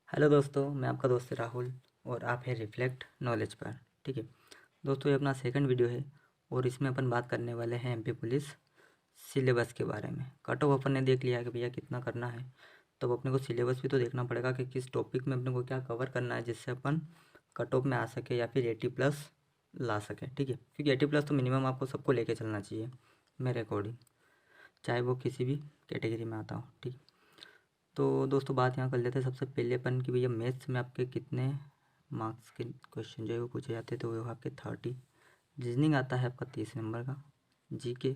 Hello दोस्तों, मैं आपका दोस्त राहुल और आप है रिफ्लेक्ट नॉलेज पर। ठीक है दोस्तों, ये अपना सेकंड वीडियो है और इसमें अपन बात करने वाले हैं एमपी पुलिस सिलेबस के बारे में। कट ऑफ अपन ने देख लिया कि भैया कितना करना है, तो अब अपने को सिलेबस भी तो देखना पड़ेगा कि किस टॉपिक में अपने को क्या कवर करना है जिससे अपन कट ऑफ में आ सके या फिर 80+ ला सके। ठीक है, क्योंकि 80+ तो मिनिमम आपको सबको लेके चलना चाहिए मेरे अकॉर्डिंग, चाहे वो किसी भी कैटेगरी में आता हो। ठीक, तो दोस्तों बात यहाँ कर लेते हैं सबसे पहले अपन की भैया मैथ्स में आपके कितने मार्क्स के क्वेश्चन जो है वो पूछे जाते हैं। तो वो आपके 30, रीजनिंग आता है आपका 30 नंबर का, जीके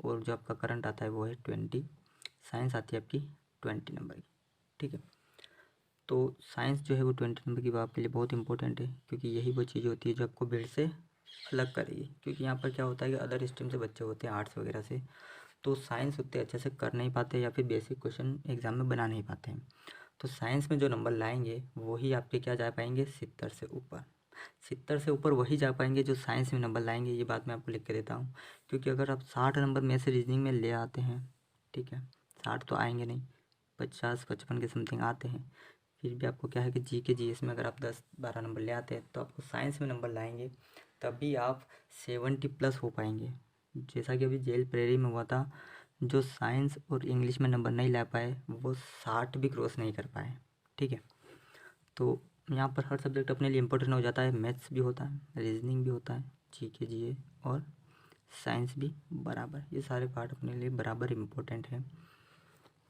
और जो आपका करंट आता है वो है 20, साइंस आती है आपकी 20 नंबर की। ठीक है, तो साइंस जो है वो 20 नंबर की वो आपके लिए बहुत इंपॉर्टेंट है, क्योंकि यही वो चीज़ होती है जो आपको भीड़ से अलग करेगी। क्योंकि यहाँ पर क्या होता है कि अदर स्ट्रीम से बच्चे होते हैं आर्ट्स वगैरह से, तो साइंस उतने अच्छे से कर नहीं पाते या फिर बेसिक क्वेश्चन एग्जाम में बना नहीं पाते हैं। तो साइंस में जो नंबर लाएंगे वही आपके क्या जा पाएंगे 70 से ऊपर। 70 से ऊपर वही जा पाएंगे जो साइंस में नंबर लाएंगे, ये बात मैं आपको लिख के देता हूँ। क्योंकि अगर आप 60 नंबर में से रीजनिंग में ले आते हैं, ठीक है, 60 तो आएंगे नहीं, 50-55 के समथिंग आते हैं, फिर भी आपको क्या है कि जी के जीएस में अगर आप 10-12 नंबर ले आते हैं तो आपको साइंस में नंबर लाएंगे तभी आप 70+ हो पाएंगे। जैसा कि अभी जेल प्रेरी में हुआ था, जो साइंस और इंग्लिश में नंबर नहीं ला पाए वो 60 भी क्रॉस नहीं कर पाए। ठीक है, तो यहाँ पर हर सब्जेक्ट अपने लिए इम्पोर्टेंट हो जाता है। मैथ्स भी होता है, रीजनिंग भी होता है, जीके जीए और साइंस भी बराबर, ये सारे पार्ट अपने लिए बराबर इम्पोर्टेंट है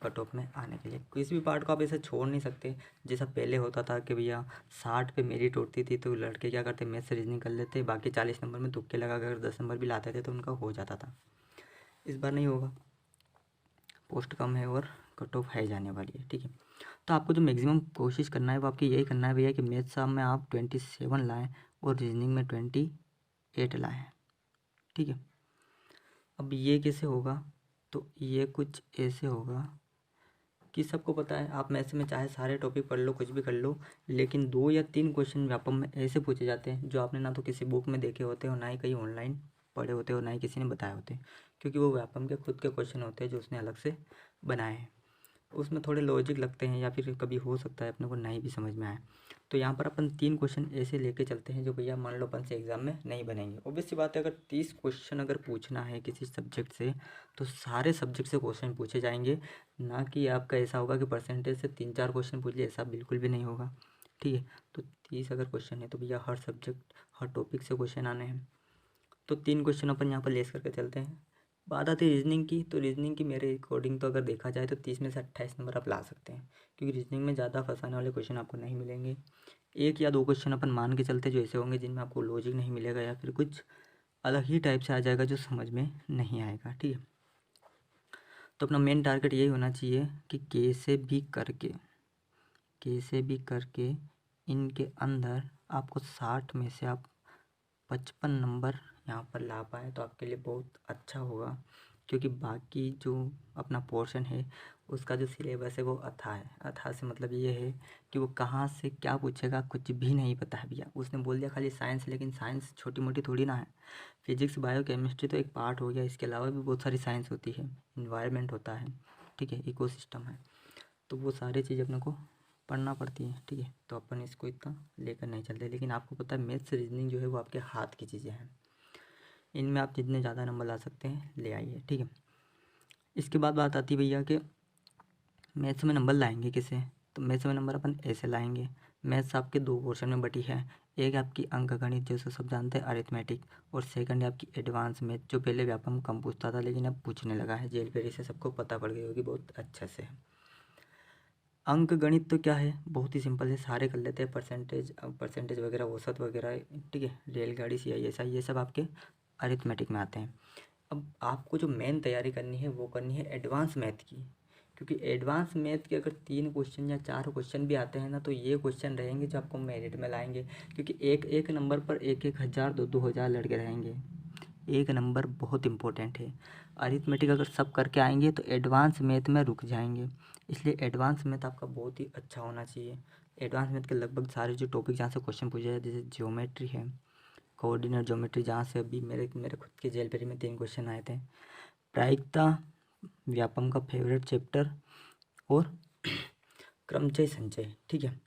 कट ऑफ में आने के लिए। किसी भी पार्ट को आप ऐसे छोड़ नहीं सकते। जैसा पहले होता था कि भैया 60 पे मेरिट उठती थी तो लड़के क्या करते, मैथ्स रीजनिंग कर लेते, बाकी 40 नंबर में तुक्के लगा कर 10 नंबर भी लाते थे तो उनका हो जाता था। इस बार नहीं होगा, पोस्ट कम है और कट ऑफ है जाने वाली है। ठीक है, तो आपको जो मैक्सिमम कोशिश करना है वो आपकी यही करना है भैया कि मैथ्स में आप 27 लाएँ और रीजनिंग में 28 लाएँ। ठीक है, अब ये कैसे होगा, तो ये कुछ ऐसे होगा कि सबको पता है आप मैथ्स में चाहे सारे टॉपिक पढ़ लो, कुछ भी कर लो, लेकिन 2 या 3 क्वेश्चन व्यापम में ऐसे पूछे जाते हैं जो आपने ना तो किसी बुक में देखे होते हैं और ना ही कहीं ऑनलाइन पढ़े होते हैं और ना ही किसी ने बताए होते हैं, क्योंकि वो व्यापम के खुद के क्वेश्चन होते हैं जो उसने अलग से बनाए हैं। उसमें थोड़े लॉजिक लगते हैं या फिर कभी हो सकता है अपने को नहीं भी समझ में आए। तो यहाँ पर अपन 3 क्वेश्चन ऐसे लेके चलते हैं जो भैया मान लो अपन से एग्जाम में नहीं बनेंगे। ऑब्वियस सी बात है, अगर 30 क्वेश्चन अगर पूछना है किसी सब्जेक्ट से तो सारे सब्जेक्ट से क्वेश्चन पूछे जाएंगे, ना कि आपका ऐसा होगा कि परसेंटेज से 3-4 क्वेश्चन पूछ लिए, ऐसा बिल्कुल भी नहीं होगा। ठीक है, तो 30 अगर क्वेश्चन है तो भैया हर सब्जेक्ट हर टॉपिक से क्वेश्चन आने हैं। तो 3 क्वेश्चन अपन यहाँ पर लेस करके चलते हैं। बात आती है रीजनिंग की, तो रीजनिंग की मेरे अकॉर्डिंग तो अगर देखा जाए तो 30 में से 28 नंबर आप ला सकते हैं, क्योंकि रीजनिंग में ज़्यादा फंसाने वाले क्वेश्चन आपको नहीं मिलेंगे। 1 या 2 क्वेश्चन अपन मान के चलते जो ऐसे होंगे जिनमें आपको लॉजिक नहीं मिलेगा या फिर कुछ अलग ही टाइप से आ जाएगा जो समझ में नहीं आएगा। ठीक है, तो अपना मेन टारगेट यही होना चाहिए कि कैसे भी करके इनके अंदर आपको 60 में से आप 55 नंबर यहाँ पर ला पाए तो आपके लिए बहुत अच्छा होगा। क्योंकि बाकी जो अपना पोर्शन है उसका जो सिलेबस है वो अथाह है। अथाह से मतलब ये है कि वो कहाँ से क्या पूछेगा कुछ भी नहीं पता है भैया। उसने बोल दिया खाली साइंस, लेकिन साइंस छोटी मोटी थोड़ी ना है। फिजिक्स बायो केमिस्ट्री तो एक पार्ट हो गया, इसके अलावा भी बहुत सारी साइंस होती है, इन्वायरमेंट होता है, ठीक है, इकोसिस्टम है, तो वो सारी चीज़ अपने को पढ़ना पड़ती है। ठीक है, तो अपन इसको इतना लेकर नहीं चलते, लेकिन आपको पता है मैथ्स रीजनिंग जो है वो आपके हाथ की चीज़ें हैं, इनमें आप जितने ज़्यादा नंबर ला सकते हैं ले आइए। ठीक है, इसके बाद बात आती है भैया कि मैथ्स में नंबर लाएंगे कैसे। तो मैथ्स में नंबर अपन ऐसे लाएंगे। मैथ्स आपके 2 पोर्शन में बटी है, एक आपकी अंक गणित जैसे सब जानते हैं अरिथमेटिक, और सेकंड है आपकी एडवांस मैथ जो पहले व्यापम कम पूछता था लेकिन अब पूछने लगा है, जेल पेरी से सबको पता पड़ गई होगी बहुत अच्छे से। अंक गणित तो क्या है, बहुत ही सिंपल है, सारे कर लेते हैं, परसेंटेज वगैरह, औसत वगैरह, ठीक है, रेलगाड़ी CISI ये सब आपके अरिथमेटिक में आते हैं। अब आपको जो मेन तैयारी करनी है वो करनी है एडवांस मैथ की, क्योंकि एडवांस मैथ के अगर 3 क्वेश्चन या 4 क्वेश्चन भी आते हैं ना तो ये क्वेश्चन रहेंगे जो आपको मेरिट में लाएंगे, क्योंकि एक एक नंबर पर 1-1 हज़ार 2-2 हज़ार लड़के रहेंगे। एक नंबर बहुत इंपॉर्टेंट है। अरिथमेटिक अगर सब करके आएंगे तो एडवांस मैथ में रुक जाएंगे, इसलिए एडवांस मैथ आपका बहुत ही अच्छा होना चाहिए। एडवांस मैथ के लगभग सारे जो टॉपिक जहाँ से क्वेश्चन पूछे जाए, जैसे ज्योमेट्री है, कोऑर्डिनेट ज्योमेट्री, जहाँ से अभी मेरे मेरे खुद के जेल पेरी में 3 क्वेश्चन आए थे, प्रायिकता, व्यापम का फेवरेट चैप्टर, और क्रमचय संचय। ठीक है,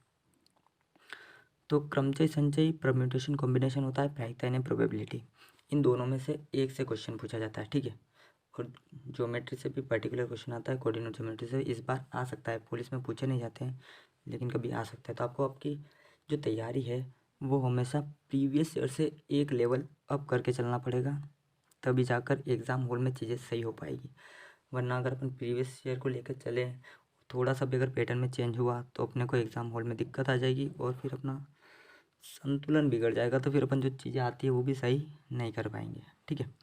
तो क्रमचय संचय परम्यूटेशन कॉम्बिनेशन होता है, प्रायिकता यानी प्रोबेबिलिटी। इन दोनों में से एक से क्वेश्चन पूछा जाता है, ठीक है। और ज्योमेट्री से भी पर्टिकुलर क्वेश्चन आता है, कोऑर्डिनेट ज्योमेट्री से इस बार आ सकता है, पुलिस में पूछे नहीं जाते हैं लेकिन कभी आ सकता है। तो आपको आपकी जो तैयारी है वो हमेशा प्रीवियस ईयर से एक लेवल अप करके चलना पड़ेगा, तभी जाकर एग्ज़ाम हॉल में चीज़ें सही हो पाएगी। वरना अगर अपन प्रीवियस ईयर को लेकर चले, थोड़ा सा भी अगर पैटर्न में चेंज हुआ तो अपने को एग्ज़ाम हॉल में दिक्कत आ जाएगी और फिर अपना संतुलन बिगड़ जाएगा, तो फिर अपन जो चीज़ें आती है वो भी सही नहीं कर पाएंगे, ठीक है।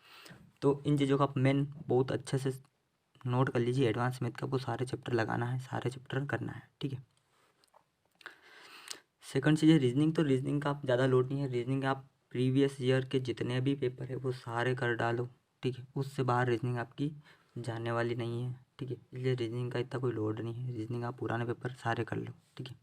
तो इन चीज़ों का आप मेन बहुत अच्छे से नोट कर लीजिए। एडवांस मैथ का आपको सारे चैप्टर लगाना है, सारे चैप्टर करना है, ठीक है। सेकंड चीज़ है रीजनिंग। तो रीजनिंग का आप ज़्यादा लोड नहीं है, रीजनिंग आप प्रीवियस ईयर के जितने भी पेपर है वो सारे कर डालो, ठीक है। उससे बाहर रीजनिंग आपकी जाने वाली नहीं है, ठीक है। इसलिए रीजनिंग का इतना कोई लोड नहीं है, रीजनिंग आप पुराने पेपर सारे कर लो, ठीक है।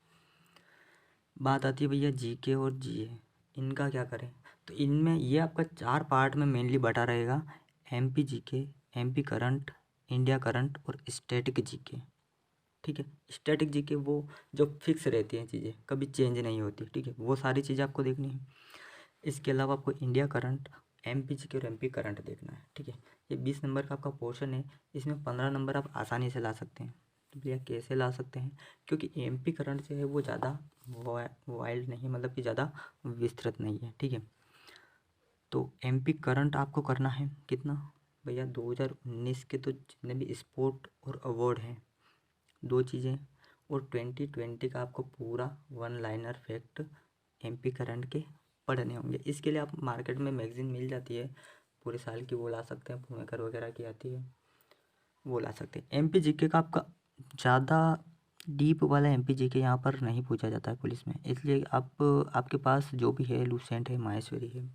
बात आती है भैया जीके और जीए, इनका क्या करें। तो इनमें ये आपका 4 पार्ट में मेनली बटा रहेगा, MP GK, MP current, India current और स्टैटिक जीके, ठीक है। स्टैटिक जीके वो जो फिक्स रहती हैं चीज़ें, कभी चेंज नहीं होती, ठीक है, वो सारी चीज़ें आपको देखनी है। इसके अलावा आपको इंडिया करंट, एमपी जीके और एमपी करंट देखना है, ठीक है। ये 20 नंबर का आपका पोर्शन है, इसमें 15 नंबर आप आसानी से ला सकते हैं। तो भैया कैसे ला सकते हैं, क्योंकि एमपी करंट जो है वो ज़्यादा वाइल्ड नहीं, मतलब कि ज़्यादा विस्तृत नहीं है, ठीक है। तो एमपी करंट आपको करना है कितना भैया, 2019 के तो जितने भी स्पोर्ट और अवार्ड हैं, 2 चीज़ें, और 2020 का आपको पूरा 1 लाइनर फैक्ट एमपी करंट के पढ़ने होंगे। इसके लिए आप मार्केट में मैगज़ीन मिल जाती है पूरे साल की, वो ला सकते हैं, भूमिकर वगैरह की आती है, वो ला सकते हैं। एमपी जीके का आपका ज़्यादा डीप वाला एमपी जीके यहाँ पर नहीं पूछा जाता है पुलिस में, इसलिए आप आपके पास जो भी है, लूसेंट है, माहेश्वरी है,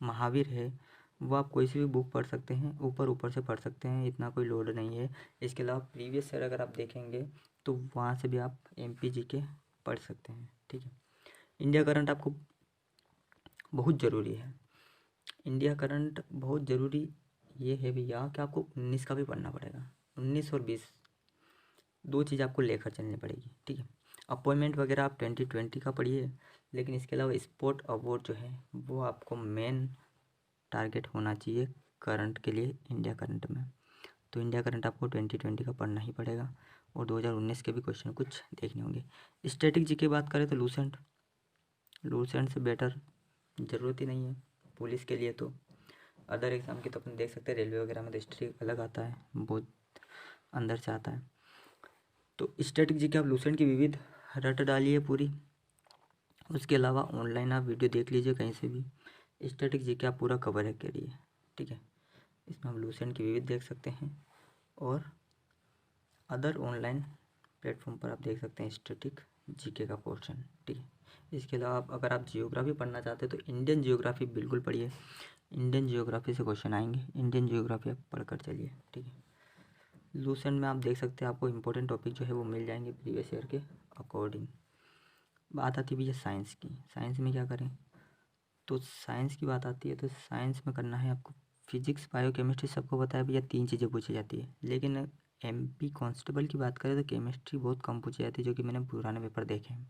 महावीर है, वो आप कोई सी भी बुक पढ़ सकते हैं, ऊपर ऊपर से पढ़ सकते हैं, इतना कोई लोड नहीं है। इसके अलावा प्रीवियस ईयर अगर आप देखेंगे तो वहाँ से भी आप एमपी जीके पढ़ सकते हैं, ठीक है। इंडिया करंट आपको बहुत ज़रूरी है, इंडिया करंट बहुत ज़रूरी ये है भैया कि आपको 19 का भी पढ़ना पड़ेगा, 19 और 20 दो चीज़ आपको लेकर चलनी पड़ेगी, ठीक है। अपॉइंटमेंट वगैरह आप 2020 का पढ़िए, लेकिन इसके अलावा स्पोर्ट अवार्ड जो है वो आपको मेन टारगेट होना चाहिए करंट के लिए, इंडिया करंट में। तो इंडिया करंट आपको 2020 का पढ़ना ही पड़ेगा, और 2019 के भी क्वेश्चन कुछ देखने होंगे। स्टैटिक जी की बात करें तो लूसेंट से बेटर ज़रूरत ही नहीं है पुलिस के लिए। तो अदर एग्ज़ाम की तो अपन देख सकते हैं, रेलवे वगैरह में तो हिस्ट्री अलग आता है, बहुत अंदर से आता है। तो स्टैटिक जी के आप लूसेंट की विविध रट डालिए पूरी, उसके अलावा ऑनलाइन आप वीडियो देख लीजिए कहीं से भी, स्टैटिक जी के आप पूरा कवर है करिए, ठीक है। इसमें आप लूसेंट की विविध देख सकते हैं, और अदर ऑनलाइन प्लेटफॉर्म पर आप देख सकते हैं स्टैटिक जीके का पोर्शन, ठीक है। इसके अलावा अगर आप जियोग्राफी पढ़ना चाहते हैं तो इंडियन जियोग्राफी बिल्कुल पढ़िए, इंडियन जियोग्राफी से क्वेश्चन आएंगे, इंडियन जियोग्राफी आप पढ़कर चलिए, ठीक है। लूसेंट में आप देख सकते हैं आपको इंपॉर्टेंट टॉपिक जो है वो मिल जाएंगे प्रीवियस ईयर के अकॉर्डिंग। बात आती है भैया साइंस की, साइंस में क्या करें। तो साइंस की बात आती है तो साइंस में करना है आपको फिजिक्स, बायो केमिस्ट्री, सबको बताया भैया 3 चीज़ें पूछी जाती है, लेकिन एमपी कांस्टेबल की बात करें तो केमिस्ट्री बहुत कम पूछी जाती है, जो कि मैंने पुराने पेपर देखे हैं।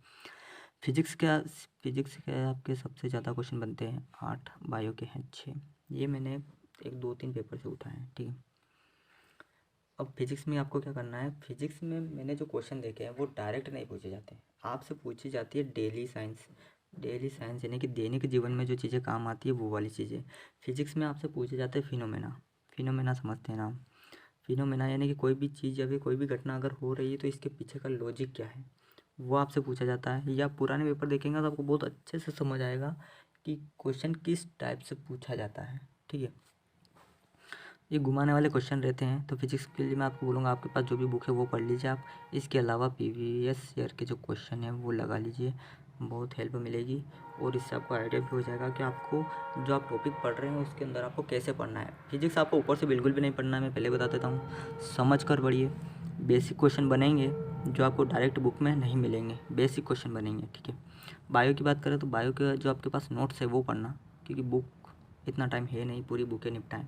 फिजिक्स के आपके सबसे ज़्यादा क्वेश्चन बनते हैं 8, बायो के हैं 6, ये मैंने 1, 2, 3 पेपर से उठाए हैं, ठीक है। अब फिजिक्स में आपको क्या करना है, फिजिक्स में मैंने जो क्वेश्चन देखे हैं वो डायरेक्ट नहीं पूछे जाते हैं, आपसे पूछी जाती है डेली साइंस यानी कि दैनिक जीवन में जो चीज़ें काम आती है वो वाली चीज़ें। फिजिक्स में आपसे पूछे जाते हैं फिनोमेना समझते हैं नाम, फिनोमेना यानी कि कोई भी चीज़ या फिर कोई भी घटना अगर हो रही है तो इसके पीछे का लॉजिक क्या है, वो आपसे पूछा जाता है। या पुराने पेपर देखेंगे तो आपको बहुत अच्छे से समझ आएगा कि क्वेश्चन किस टाइप से पूछा जाता है, ठीक है। ये घुमाने वाले क्वेश्चन रहते हैं, तो फिजिक्स के लिए मैं आपको बोलूँगा आपके पास जो भी बुक है वो पढ़ लीजिए आप। इसके अलावा प्रीवियस ईयर के जो क्वेश्चन हैं वो लगा लीजिए, बहुत हेल्प मिलेगी, और इससे आपको आइडिया भी हो जाएगा कि आपको जो आप टॉपिक पढ़ रहे हैं उसके अंदर आपको कैसे पढ़ना है। फिजिक्स आपको ऊपर से बिल्कुल भी नहीं पढ़ना है, मैं पहले बता देता हूँ, समझ कर पढ़िए। बेसिक क्वेश्चन बनेंगे जो आपको डायरेक्ट बुक में नहीं मिलेंगे, बेसिक क्वेश्चन बनेंगे, ठीक है। बायो की बात करें तो बायो के जो आपके पास नोट्स है वो पढ़ना, क्योंकि बुक इतना टाइम है नहीं पूरी बुकें निपटाएं।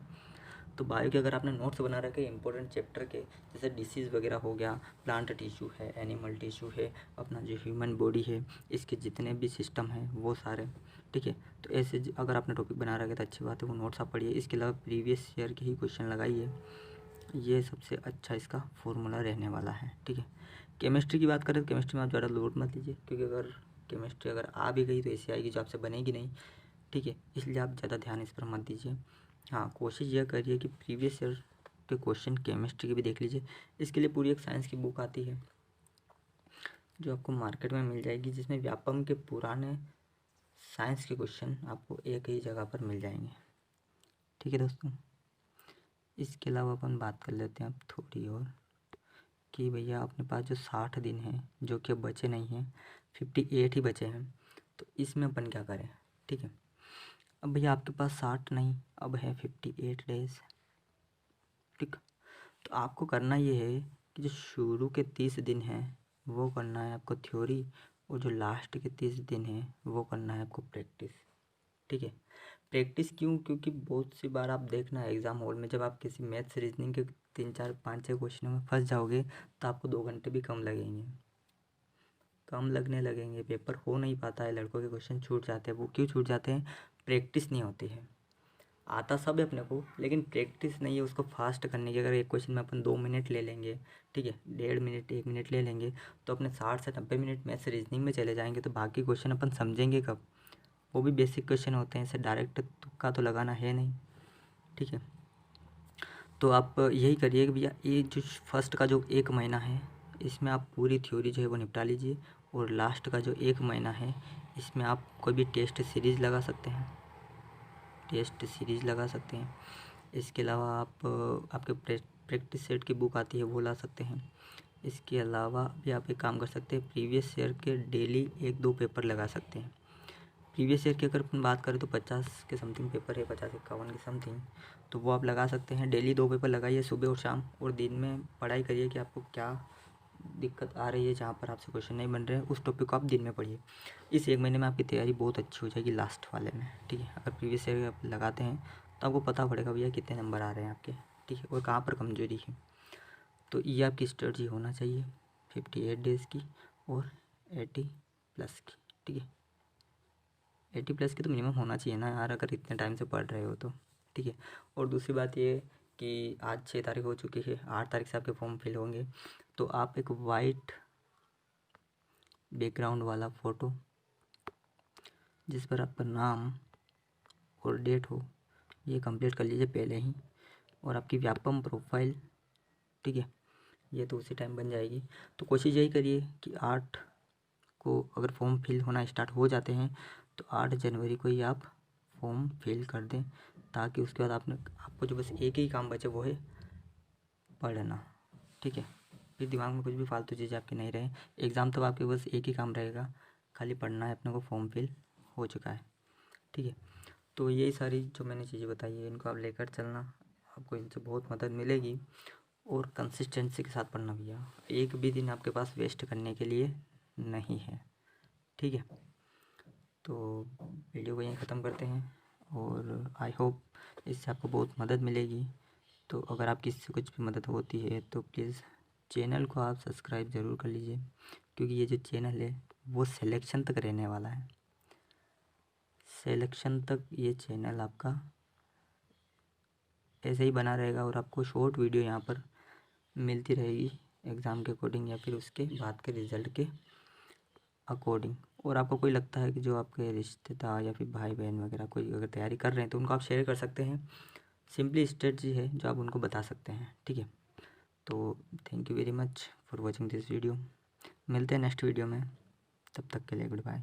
तो बायो के अगर आपने नोट्स बना रखे इंपॉर्टेंट चैप्टर के, जैसे डिसीज़ वगैरह हो गया, प्लांट टिश्यू है, एनिमल टिश्यू है, अपना जो ह्यूमन बॉडी है, इसके जितने भी सिस्टम हैं वो सारे, ठीक है। तो ऐसे अगर आपने टॉपिक बना रखे तो अच्छी बात है, वो नोट्स आप पढ़िए। इसके अलावा प्रीवियस ईयर के ही क्वेश्चन लगाइए, ये सबसे अच्छा इसका फॉर्मूला रहने वाला है, ठीक है। केमिस्ट्री की बात करें तो केमिस्ट्री में आप ज़्यादा लोड मत लीजिए, क्योंकि अगर केमिस्ट्री अगर आ भी गई तो ऐसी आएगी जो आपसे बनेगी नहीं, ठीक है। इसलिए आप ज़्यादा ध्यान इस पर मत दीजिए। हाँ, कोशिश यह करिए कि प्रीवियस ईयर के क्वेश्चन केमिस्ट्री के भी देख लीजिए। इसके लिए पूरी एक साइंस की बुक आती है जो आपको मार्केट में मिल जाएगी, जिसमें व्यापम के पुराने साइंस के क्वेश्चन आपको एक ही जगह पर मिल जाएंगे, ठीक है दोस्तों। इसके अलावा अपन बात कर लेते हैं अब थोड़ी और, कि भैया अपने पास जो 60 दिन हैं जो कि अब बचे नहीं हैं, 58 ही बचे हैं, तो इसमें अपन क्या करें, ठीक है। अब भैया आपके पास 60 नहीं, अब है 58 डेज, ठीक। तो आपको करना ये है कि जो शुरू के 30 दिन हैं वो करना है आपको थ्योरी, और जो लास्ट के 30 दिन हैं वो करना है आपको प्रैक्टिस, ठीक है। प्रैक्टिस क्यों? क्योंकि बहुत सी बार आप देखना एग्ज़ाम हॉल में जब आप किसी मैथ्स रीजनिंग के 3 4 5 6 क्वेश्चनों में फंस जाओगे तो आपको 2 घंटे भी कम लगेंगे, कम लगने लगेंगे, पेपर हो नहीं पाता है, लड़कों के क्वेश्चन छूट जाते हैं। वो क्यों छूट जाते हैं? प्रैक्टिस नहीं होती है। आता सब है अपने को, लेकिन प्रैक्टिस नहीं है उसको फास्ट करने की। अगर एक क्वेश्चन में अपन 2 मिनट ले लेंगे, ठीक है, 1.5 मिनट 1 मिनट ले लेंगे, तो अपने 60 से 90 मिनट मैथ्स रीजनिंग में चले जाएंगे, तो बाकी क्वेश्चन अपन समझेंगे कब? वो भी बेसिक क्वेश्चन होते हैं, इसे डायरेक्ट तुक्का तो लगाना है नहीं, ठीक है। तो आप यही करिए कि भैया ये जो फर्स्ट का जो 1 महीना है इसमें आप पूरी थ्योरी जो है वो निपटा लीजिए, और लास्ट का जो 1 महीना है इसमें आप कोई भी टेस्ट सीरीज़ लगा सकते हैं, टेस्ट सीरीज़ लगा सकते हैं। इसके अलावा आप आपके प्रैक्टिस सेट की बुक आती है वो ला सकते हैं। इसके अलावा भी आप एक काम कर सकते हैं, प्रीवियस ईयर के डेली 1-2 पेपर लगा सकते हैं। प्रीवियस ईयर की अगर अपन बात करें तो 50 के समथिंग पेपर है, 50-51 के समथिंग, तो वो आप लगा सकते हैं। डेली 2 पेपर लगाइए, सुबह और शाम, और दिन में पढ़ाई करिए कि आपको क्या दिक्कत आ रही है, जहाँ पर आपसे क्वेश्चन नहीं बन रहे हैं उस टॉपिक को आप दिन में पढ़िए। इस 1 महीने में आपकी तैयारी बहुत अच्छी हो जाएगी लास्ट वाले में, ठीक है। अगर प्रीवियस ईयर आप लगाते हैं तो आपको पता पड़ेगा भैया कितने नंबर आ रहे हैं आपके, ठीक है, और कहाँ पर कमजोरी है। तो ये आपकी स्ट्रेटजी होना चाहिए 58 डेज़ की और 80+ की, ठीक है। 80+ की तो मिनिमम होना चाहिए ना यार, अगर इतने टाइम से पढ़ रहे हो तो, ठीक है। और दूसरी बात ये कि आज 6 तारीख हो चुकी है, 8 तारीख से आपके फॉर्म फिल होंगे, तो आप एक वाइट बैकग्राउंड वाला फ़ोटो जिस पर आपका नाम और डेट हो ये कंप्लीट कर लीजिए पहले ही, और आपकी व्यापम प्रोफाइल, ठीक है, ये तो उसी टाइम बन जाएगी। तो कोशिश यही करिए कि 8 को अगर फॉर्म फिल होना स्टार्ट हो जाते हैं तो 8 जनवरी को ही आप फॉर्म फिल कर दें, ताकि उसके बाद आपको जो बस एक ही काम बचे वो है पढ़ना, ठीक है। फिर दिमाग में कुछ भी फालतू चीज़ें आपकी नहीं रहे, एग्ज़ाम तब आपके बस एक ही काम रहेगा, खाली पढ़ना है अपने को, फॉर्म फिल हो चुका है, ठीक है। तो यही सारी जो मैंने चीज़ें बताई है इनको आप लेकर चलना, आपको इनसे बहुत मदद मिलेगी। और कंसिस्टेंसी के साथ पढ़ना भैया, एक भी दिन आपके पास वेस्ट करने के लिए नहीं है, ठीक है। तो वीडियो को यहीं ख़त्म करते हैं, और आई होप इससे आपको बहुत मदद मिलेगी। तो अगर आपकी इससे कुछ भी मदद होती है तो प्लीज़ चैनल को आप सब्सक्राइब ज़रूर कर लीजिए, क्योंकि ये जो चैनल है वो सिलेक्शन तक रहने वाला है, सिलेक्शन तक ये चैनल आपका ऐसे ही बना रहेगा, और आपको शॉर्ट वीडियो यहाँ पर मिलती रहेगी एग्ज़ाम के अकॉर्डिंग या फिर उसके बाद के रिज़ल्ट के अकॉर्डिंग। और आपको कोई लगता है कि जो आपके रिश्तेदार या फिर भाई बहन वगैरह कोई अगर तैयारी कर रहे हैं तो उनको आप शेयर कर सकते हैं, सिंपली स्ट्रेटजी है जो आप उनको बता सकते हैं, ठीक है। तो thank you very much for watching this video, मिलते हैं नेक्स्ट वीडियो में, तब तक के लिए गुड बाय।